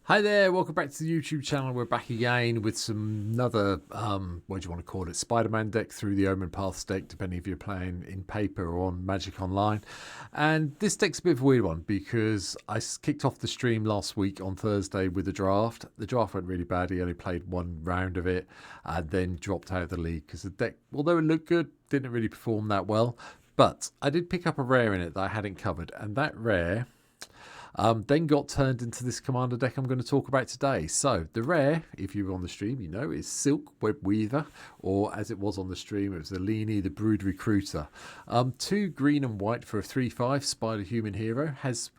Hi there, welcome back to the YouTube channel. We're back again with another, what do you want to call it, Spider-Man deck through the Omen Paths deck, depending if you're playing in paper or on Magic Online. And this deck's a bit of a weird one because I kicked off the stream last week on Thursday with a draft. The draft went really bad. He only played one round of it and then dropped out of the league because the deck, although it looked good, didn't really perform that well. But I did pick up a rare in it that I hadn't covered, and that rare then got turned into this commander deck I'm going to talk about today. So the rare, if you were on the stream, you know, is Silk Web Weaver, or as it was on the stream, it was Alenni, the Brood Recruiter. 2 green and white for a 3/5 Spider Human Hero. Has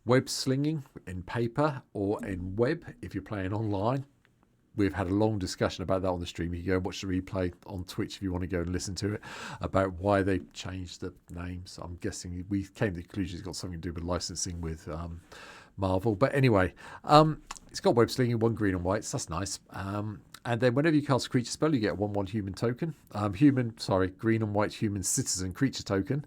web slinging in paper or in web if you're playing online. We've had a long discussion about that on the stream. You can go and watch the replay on Twitch if you want to go and listen to it, about why they changed the names. I'm guessing we came to the conclusion it's got something to do with licensing with Marvel. But anyway, it's got web slinging, 1 green and white, so that's nice. And then whenever you cast a creature spell, you get a 1/1 human token. Green and white human citizen creature token.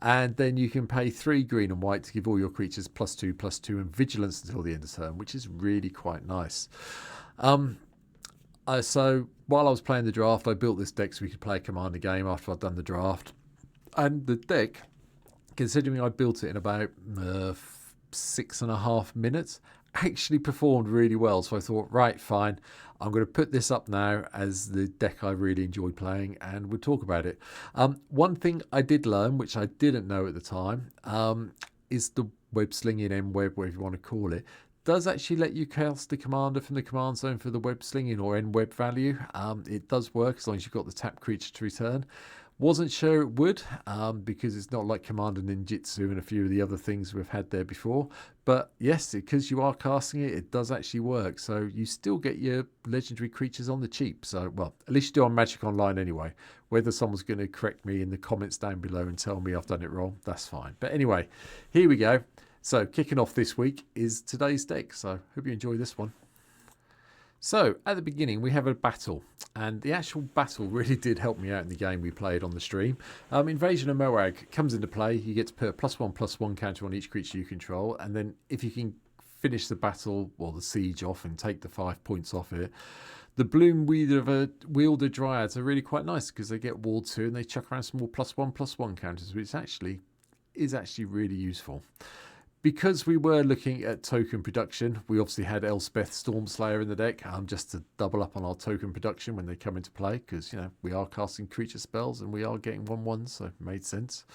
And then you can pay 3 green and white to give all your creatures +2/+2 and vigilance until the end of turn, which is really quite nice. So while I was playing the draft, I built this deck so we could play a commander game after I'd done the draft. And the deck, considering I built it in about 6.5 minutes, actually performed really well. So I thought, right, fine, I'm going to put this up now as the deck I really enjoy playing, and we'll talk about it. One thing I did learn, which I didn't know at the time, is the web slinging, M-web, whatever you want to call it, does actually let you cast the commander from the command zone for the web slinging or end web value. It does work as long as you've got the tap creature to return. Wasn't sure it would because it's not like Commander Ninjutsu and a few of the other things we've had there before. But yes, because you are casting it, it does actually work. So you still get your legendary creatures on the cheap. So, well, at least you do on Magic Online anyway. Whether someone's going to correct me in the comments down below and tell me I've done it wrong, that's fine. But anyway, here we go. So kicking off this week is today's deck. So hope you enjoy this one. So at the beginning we have a battle, and the actual battle really did help me out in the game we played on the stream. Invasion of Moag comes into play. You get to put a +1/+1 counter on each creature you control, and then if you can finish the battle or the siege off and take the 5 points off it, the Bloom Wielder Dryads are really quite nice because they get Ward 2 and they chuck around some more +1/+1 counters, which is actually really useful. Because we were looking at token production, we obviously had Elspeth Stormslayer in the deck, just to double up on our token production when they come into play, because, you know, we are casting creature spells and we are getting 1/1s, so it made sense.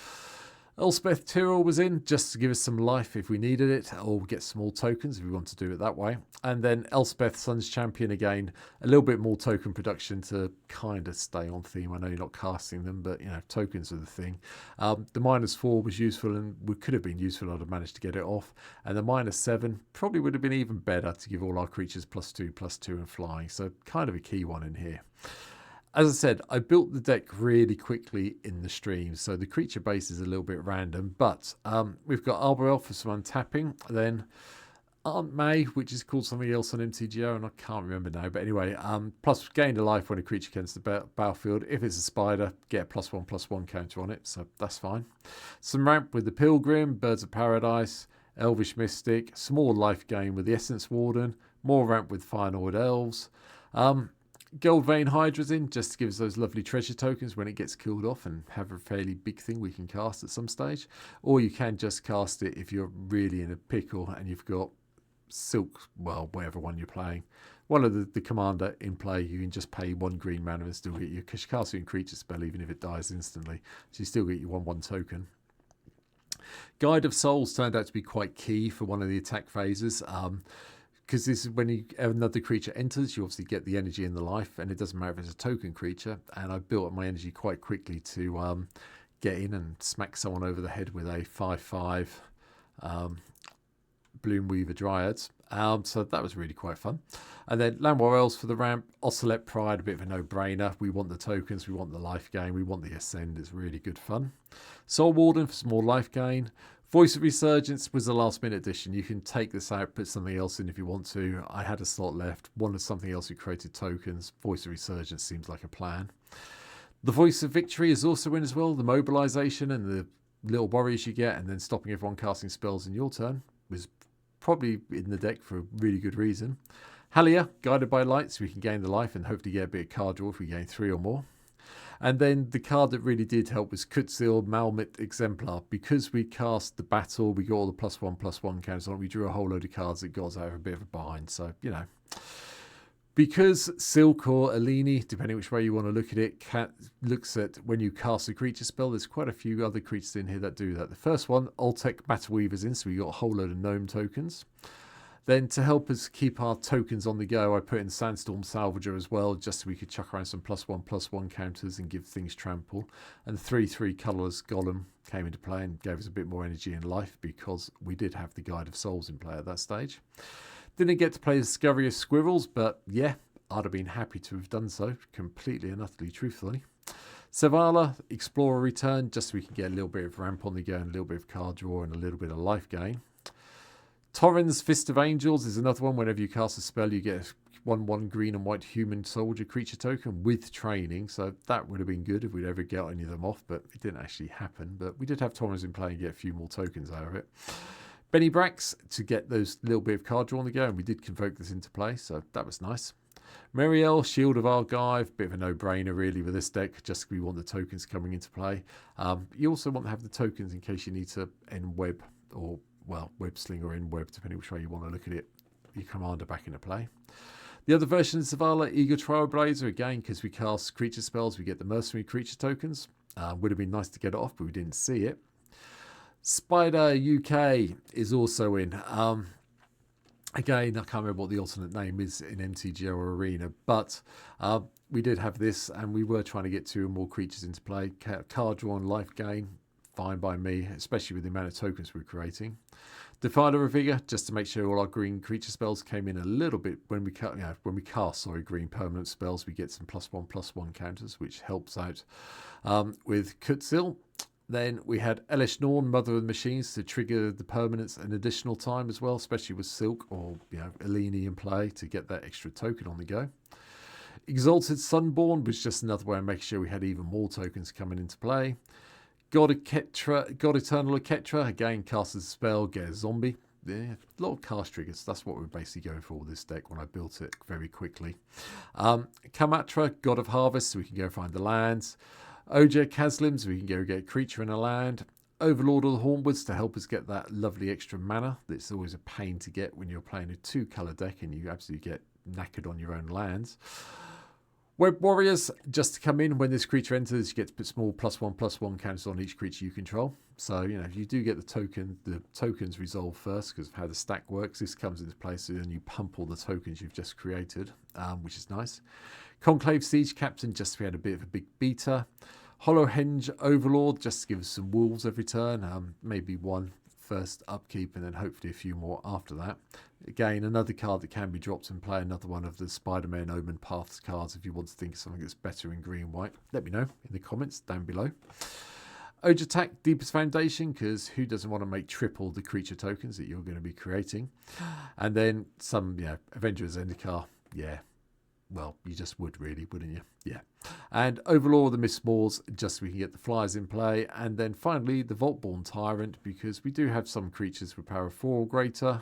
Elspeth Tyrrell was in just to give us some life if we needed it, or get small tokens if we want to do it that way. And then Elspeth Sun's Champion again, a little bit more token production to kind of stay on theme. I know you're not casting them, but you know, tokens are the thing. The -4 was useful and could have been useful. I'd have managed to get it off. And the -7 probably would have been even better to give all our creatures +2/+2 and flying. So kind of a key one in here. As I said, I built the deck really quickly in the stream, so the creature base is a little bit random, but we've got Arbor Elf for some untapping, then Aunt May, which is called something else on MTGO, and I can't remember now, but anyway, plus gain a life when a creature comes to the battlefield. If it's a spider, get a +1/+1 counter on it, so that's fine. Some ramp with the Pilgrim, Birds of Paradise, Elvish Mystic, small life gain with the Essence Warden, more ramp with Firenoid Elves. Goldvein Hydra's in just to give us those lovely treasure tokens when it gets killed off and have a fairly big thing we can cast at some stage. Or you can just cast it if you're really in a pickle and you've got Silk, well, whatever one you're playing. One of the commander in play, you can just pay 1 green mana and still get your casting creature spell even if it dies instantly. So you still get your 1/1 token. Guide of Souls turned out to be quite key for one of the attack phases. Because this is when another creature enters, you obviously get the energy and the life, and it doesn't matter if it's a token creature. And I built up my energy quite quickly to get in and smack someone over the head with a 5/5 Bloom Weaver Dryads. So that was really quite fun. And then Landwar Elves for the ramp, Ocelot Pride, a bit of a no-brainer. We want the tokens, we want the life gain, we want the Ascend. It's really good fun. Soul Warden for some more life gain. Voice of Resurgence was the last minute addition. You can take this out, put something else in if you want to. I had a slot left, wanted something else who created tokens. Voice of Resurgence seems like a plan. The Voice of Victory is also in as well. The mobilization and the little warriors you get, and then stopping everyone casting spells in your turn was probably in the deck for a really good reason. Halia, guided by light, so we can gain the life and hopefully get a bit of card draw if we gain 3 or more. And then the card that really did help was Kutsil Malmit Exemplar. Because we cast the battle, we got all the +1/+1 counters on it. We drew a whole load of cards that got us out of a bit of a bind. So, you know, because Silk or Alenni, depending which way you want to look at it, looks at when you cast a creature spell. There's quite a few other creatures in here that do that. The first one, Ultec Matter Weaver's in, so we got a whole load of gnome tokens. Then to help us keep our tokens on the go, I put in Sandstorm Salvager as well, just so we could chuck around some +1/+1 counters and give things trample. And 3/3 colourless Golem came into play and gave us a bit more energy and life because we did have the Guide of Souls in play at that stage. Didn't get to play the Scurry of Squirrels, but yeah, I'd have been happy to have done so, completely and utterly truthfully. Savala, Explorer Return, just so we can get a little bit of ramp on the go and a little bit of card draw and a little bit of life gain. Torrin's Fist of Angels is another one. Whenever you cast a spell, you get a 1/1 green and white human soldier creature token with training. So that would have been good if we'd ever get any of them off, but it didn't actually happen. But we did have Torrin's in play and get a few more tokens out of it. Benny Brax to get those little bit of card draw on the go, and we did convoke this into play, so that was nice. Meriel, Shield of Argive, bit of a no-brainer really with this deck, just we want the tokens coming into play. You also want to have the tokens in case you need to end web or, well, web sling or end web, depending which way you want to look at it, your commander back into play. The other version of Zavala, Eagle Trailblazer, again, because we cast creature spells, we get the mercenary creature tokens. Would have been nice to get it off, but we didn't see it. Spider UK is also in. Again, I can't remember what the alternate name is in MTG or Arena, but we did have this, and we were trying to get 2 or more creatures into play. Card draw and life gain, fine by me, especially with the amount of tokens we're creating. Defiler of Vigor, just to make sure all our green creature spells came in a little bit when we cast green permanent spells, we get some +1/+1 counters, which helps out with Kutsil. Then we had Elish Norn, Mother of the Machines, to trigger the permanents an additional time as well, especially with Silk or Alenni in play to get that extra token on the go. Exalted Sunborn was just another way of making sure we had even more tokens coming into play. God Eternal of Ketra, again, casts a spell, get a zombie. Yeah, a lot of cast triggers. That's what we're basically going for with this deck when I built it very quickly. Kamatra, God of Harvest, so we can go find the lands. Oja Kaslim, so we can go get a creature in a land. Overlord of the Hornwoods to help us get that lovely extra mana. That's always a pain to get when you're playing a 2-colour deck and you absolutely get knackered on your own lands. Web Warriors, just to come in when this creature enters, you get to put small +1/+1 counters on each creature you control. So, if you do get the tokens resolve first because of how the stack works, this comes into place, so then you pump all the tokens you've just created, which is nice. Conclave Siege Captain, just so we had a bit of a big beta. Hollowhenge Overlord, just to give us some wolves every turn, maybe 1 first upkeep and then hopefully a few more after that. Again, another card that can be dropped and play, another one of the Spider-Man Omen Paths cards if you want to think of something that's better in green-white. Let me know in the comments down below. Ojatak Deepest Foundation, because who doesn't want to make triple the creature tokens that you're going to be creating? And then some, Avengers Zendikar, well, you just would really, wouldn't you? Yeah. And Overlord of the Mistmores, just so we can get the flyers in play. And then finally, the Vaultborn Tyrant, because we do have some creatures with power 4 or greater.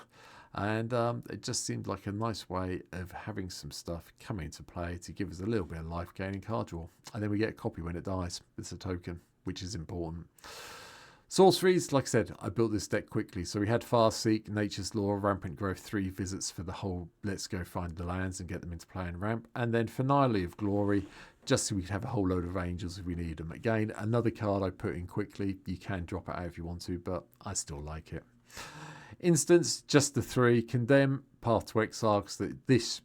And it just seemed like a nice way of having some stuff come into play to give us a little bit of life gain and card draw. And then we get a copy when it dies. It's a token, which is important. Sorceries, like I said, I built this deck quickly. So we had Farseek, Nature's Law, Rampant Growth, 3 visits for the whole let's go find the lands and get them into play and ramp. And then Finale of Glory, just so we could have a whole load of angels if we need them. Again, another card I put in quickly. You can drop it out if you want to, but I still like it. Instance, just the 3. Condemn, Path to Exile, because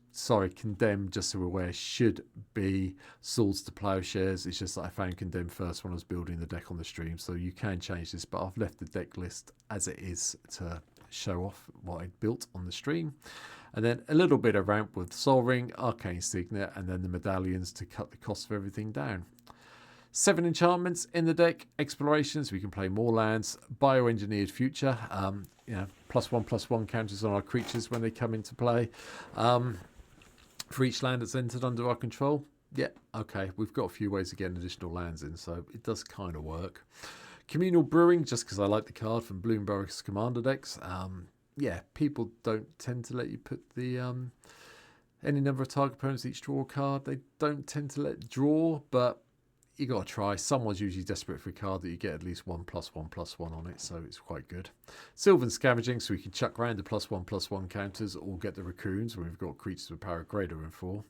Condemn, just so we're aware, should be Swords to Plowshares. It's just that I found Condemn first when I was building the deck on the stream, so you can change this, but I've left the deck list as it is to show off what I built on the stream. And then a little bit of ramp with Soul Ring, Arcane Signet, and then the medallions to cut the cost of everything down. 7 enchantments in the deck, explorations, we can play more lands, bioengineered future, +1/+1 counters on our creatures when they come into play. For each land that's entered under our control, okay, we've got a few ways of getting additional lands in, so it does kind of work. Communal Brewing, just because I like the card from Bloomberg's Commander decks. yeah, people don't tend to let you put the any number of target opponents each draw card. They don't tend to let draw, but you got to try. Someone's usually desperate for a card that you get at least 1+1+1 on it, so it's quite good. Sylvan Scavenging, so we can chuck around the +1/+1 counters or get the raccoons when we've got creatures with power greater than 4.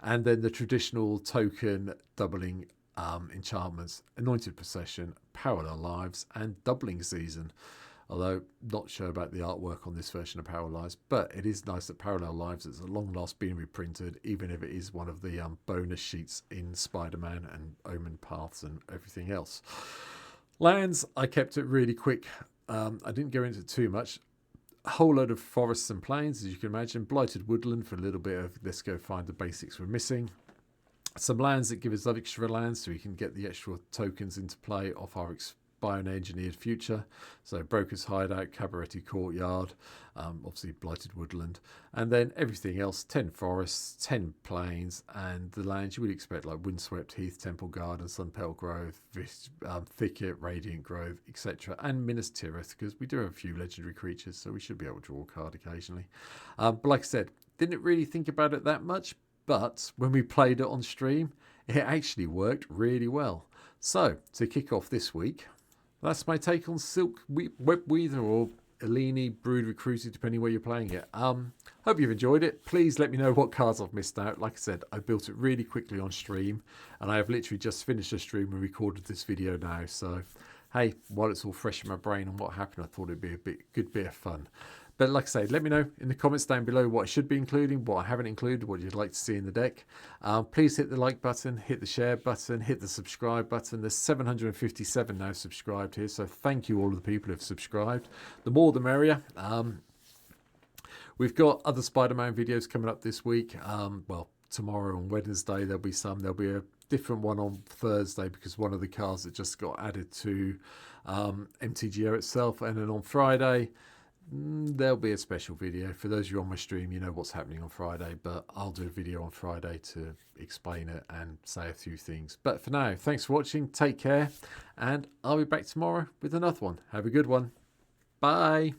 And then the traditional token doubling enchantments, Anointed Procession, Parallel Lives, and Doubling Season. Although not sure about the artwork on this version of Parallel Lives, but it is nice that Parallel Lives is at long last being reprinted, even if it is one of the bonus sheets in Spider-Man and Omen Paths and everything else. Lands, I kept it really quick. I didn't go into it too much. A whole load of forests and plains, as you can imagine. Blighted Woodland for a little bit of let's go find the basics we're missing. Some lands that give us extra lands so we can get the extra tokens into play off our Engineered Future. So Broker's Hideout, Cabaretti Courtyard, obviously Blighted Woodland, and then everything else, 10 forests, 10 plains, and the lands you would expect like Windswept Heath, Temple Garden, Sunpearl Grove, Thicket, Radiant Grove, etc. and Minas Tirith, because we do have a few legendary creatures, so we should be able to draw a card occasionally. But like I said, didn't really think about it that much, but when we played it on stream, it actually worked really well. So to kick off this week, that's my take on Silk Web Weaver or Alenni Brood Recruited, depending where you're playing it. Hope you've enjoyed it. Please let me know what cards I've missed out. Like I said, I built it really quickly on stream, and I have literally just finished the stream and recorded this video now. So, hey, while it's all fresh in my brain on what happened, I thought it'd be a good bit of fun. But like I say, let me know in the comments down below what I should be including, what I haven't included, what you'd like to see in the deck. Please hit the like button, hit the share button, hit the subscribe button. There's 757 now subscribed here, so thank you all of the people who have subscribed. The more the merrier. We've got other Spider-Man videos coming up this week. Well, tomorrow on Wednesday there'll be some. There'll be a different one on Thursday because one of the cards that just got added to MTGO itself. And then on Friday, there'll be a special video. For those of you on my stream, you know what's happening on Friday, but I'll do a video on Friday to explain it and say a few things. But for now, thanks for watching, take care, and I'll be back tomorrow with another one. Have a good one. Bye.